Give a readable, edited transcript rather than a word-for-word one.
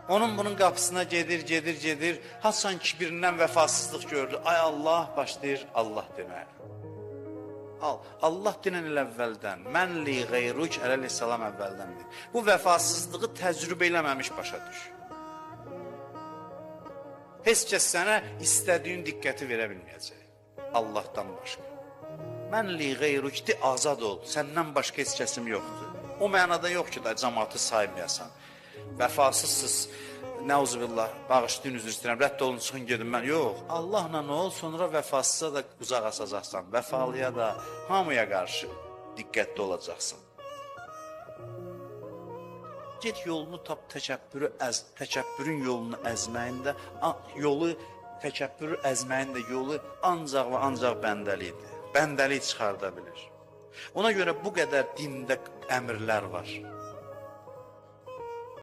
Onun bunun qapısına gedir. Hasan ki birindən vəfasızlıq gördü. Ay Allah, başlayır Allah deməyə. Allah denən il əvvəldən, mən li qeyruk əleyhissalam əvvəldəndir. Bu vəfasızlığı təcrübə eləməmiş başa düş. Heç kəs sənə istədiyin diqqəti verə bilməyəcək. Allahdan başqa. Mən li qeyrukdi, azad ol. Səndən başqa heç kəsim yoxdur. O mənada yox ki, da cəmaatı saymayasan. Vəfasızsız, nəuzubillah, bağışlayın, üzr istəyirəm, rədd olun, çıxın gedin mən. Yox, Allahla nə ol, sonra vəfasıza da uzaq asacaqsan. Vəfalıya da, hamıya qarşı diqqətli olacaqsan. Get yolunu tap, təkəbbürün yolunu əzməyin də, təkəbbürü əzməyin də yolu ancaq və ancaq bəndəlikdir. Bəndəlik çıxarda bilir. Ona görə bu qədər dində əmrlər var.